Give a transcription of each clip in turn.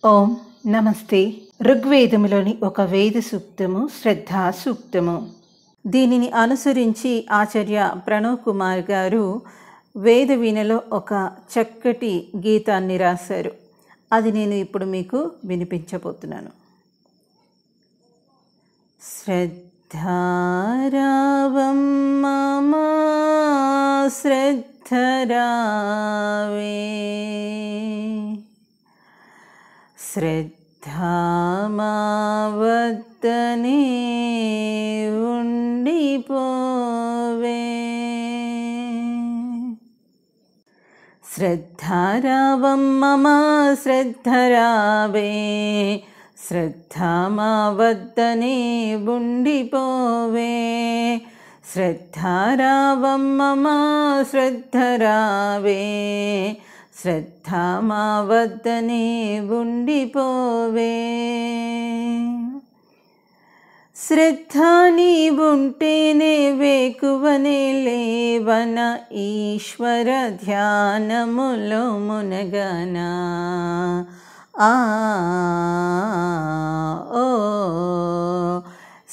ఓం నమస్తే. ఋగ్వేదములోని ఒక వేద సూక్తము శ్రద్ధా సూక్తము. దీనిని అనుసరించి ఆచార్య ప్రణవ్ కుమార్ గారు వేద వీణలో ఒక చక్కటి గీతాన్ని రాశారు. అది నేను ఇప్పుడు మీకు వినిపించబోతున్నాను. శ్రద్ధారావం మమ శ్రద్ధరావే శ్రద్ధామావద్దనే ఉండిపోవే. శ్రద్ధారావం మమ శ్రద్ధరావే శ్రద్ధామావద్దనే ఉండిపోవే. శ్రద్ధారావం మమ శ్రద్ధరావే శ్రద్ధామావద్దనే ఉండిపోవే. శ్రద్ధ నీవుంటేనే వేకువనే లేవన ఈశ్వర ధ్యానములో మునగనా.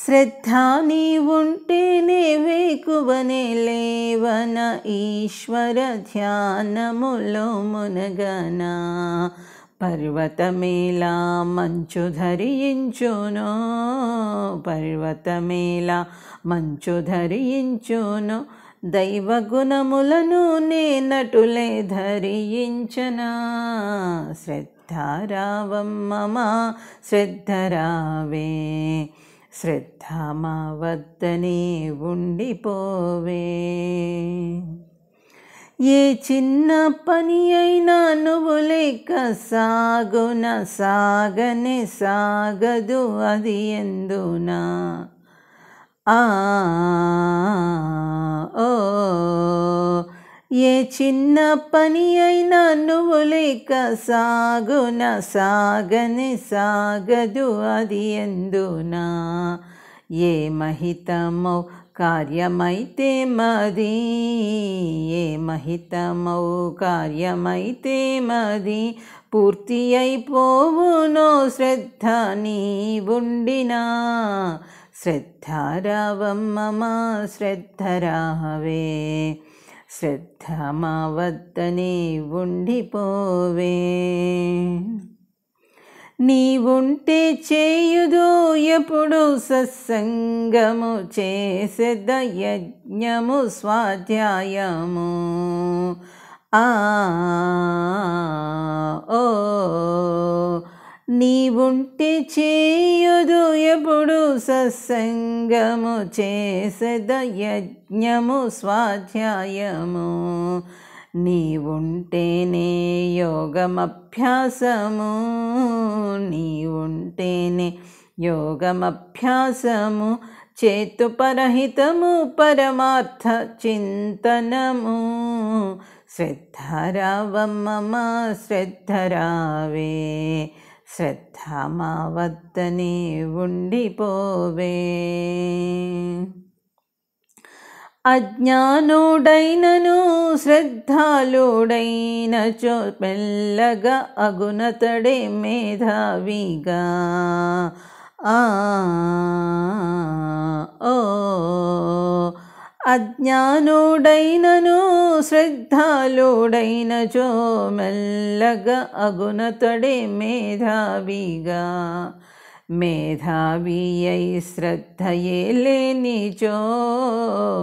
శ్రద్ధ నీవుంటేనే వేకువనే లేవన ఈశ్వర ధ్యానములో మునగనా. పర్వతమేలా మంచు ధరించును పర్వతమేలా మంచు ధరించును దైవగుణములను నేనటులే ధరించనా. శ్రద్ధారావం మమ శ్రద్ధరావే శ్రద్ధామావద్దనే ఉండిపోవే. ఏ చిన్న పని అయినా నువ్వు లేక సాగున సాగనే సాగదు అది ఎందునా. ఏ చిన్న పని అయినా నువ్వు లేక సాగున సాగనే సాగదు అది ఎందునా. ఏ మహితమౌ కార్యమైతే మది ఏ మహితమౌ కార్యమైతే మది పూర్తి అయిపోవునో శ్రద్ధ నీవుండినా. శ్రద్ధారావం మమ శ్రద్ధరావే శ్రద్ధామావద్దనే ఉండిపోవే. నీవుంటే చేయుదు ఎప్పుడు సత్సంగము చేసెద యజ్ఞము స్వాధ్యాయము. నీవుంటే చేయుదు ఎప్పుడు సత్సంగము చేసెద యజ్ఞము స్వాధ్యాయము. నీవుంటేనే యోగమభ్యాసము నీవుంటేనే యోగమభ్యాసము చేతు పరహితము పరమార్థ చింతనము. శ్రద్ధారావం మమ శ్రద్ధరావే శ్రద్ధామావద్దనే ఉండిపోవే. అజ్ఞానుడైనను శ్రద్ధాళుడైనచో మెల్లగా అగునతడే మేధావిగా. అజ్ఞానుడైనను శ్రద్ధాళుడైనచో మెల్లగా అగునతడే మేధావిగా. మేధావి అయి శ్రద్ధయే లేనిచో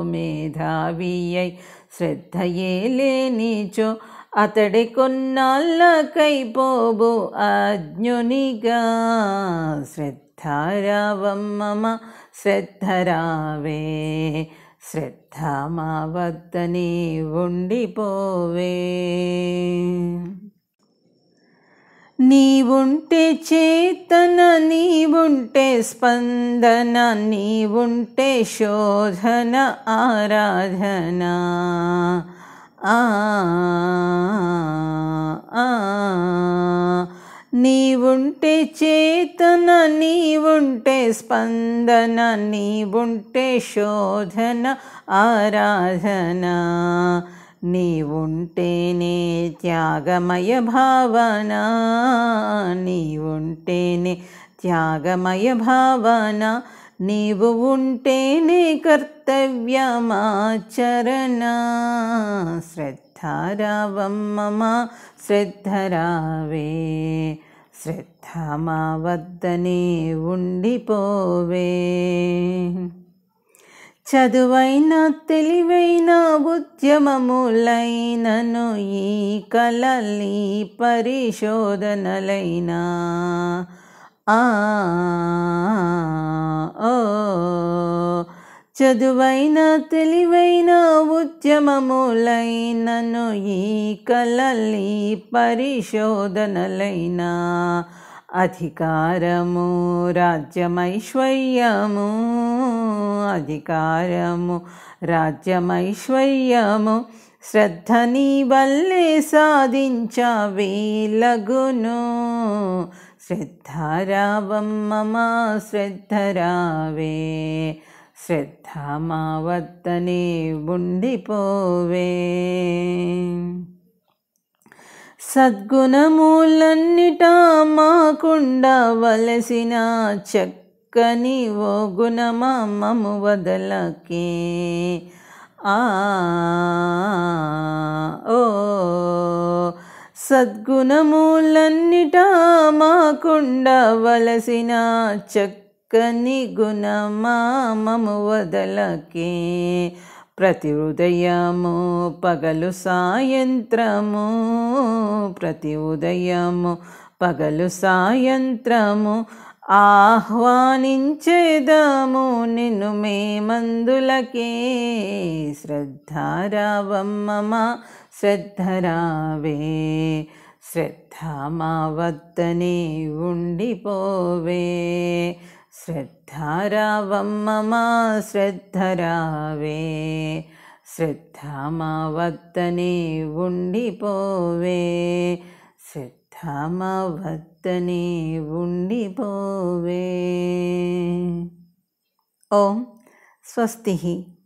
మేధావి అయి శ్రద్ధయే లేనిచో అతడి కొన్నాళ్ళకైపోబు అజ్ఞునిగా. శ్రద్ధారావం మమ శ్రద్ధరావే శ్రద్ధామావద్దనే ఉండిపోవే. నీవుంటే చేతన నీవుంటే స్పందన నీవుంటే శోధన ఆరాధన. నీవుంటే చేతన నీవుంటే స్పందన నీవుంటే శోధన ఆరాధన. నీవుంటేనే త్యాగమయ భావన, నీవుంటేనే త్యాగమయ భావన, నీవు ఉంటేనే కర్తవ్యమాచరణ. శ్రద్ధారావమ్మ మా శ్రద్ధరావే, శ్రద్ధ మా వద్దనే ఉండిపోవే. చదువైన తెలివైన ఉద్యమములైనను ఈ కలలి పరిశోధనలైనా చదువైన తెలివైన ఉద్యమములైనను ఈ కలలి పరిశోధనలైనా అధికారము రాజ్యమైశ్వర్యము, అధికారము రాజ్యమైశ్వర్యము శ్రద్ధ నీ వల్లే సాధించవేలగును. శ్రద్ధారావమ్మ మా శ్రద్ధరావే, శ్రద్ధ మా వద్దనే ఉండిపోవే. సద్గుణములన్నిటా మాకుండవలసిన చక్కని ఓ గుణమా మము వదలకే. సద్గుణములన్నిటా మాకుండవలసిన చక్కని గుణమా మము వదలకే. ప్రతి ఉదయము పగలు సాయంత్రము, ప్రతి ఉదయము పగలు సాయంత్రము ఆహ్వానించేదము నిన్ను మేమందులకే. శ్రద్ధారావమ్మ మా శ్రద్ధరావే, శ్రద్ధ మా వద్దనే ఉండిపోవే. శ్రద్ధారావమ్మ మా శ్రద్ధరావే, శ్రద్ధ మా వద్దనే ఉండిపోవే. శ్రద్ధ మా వద్దనే ఉండిపోవే. ఓం స్వస్తి.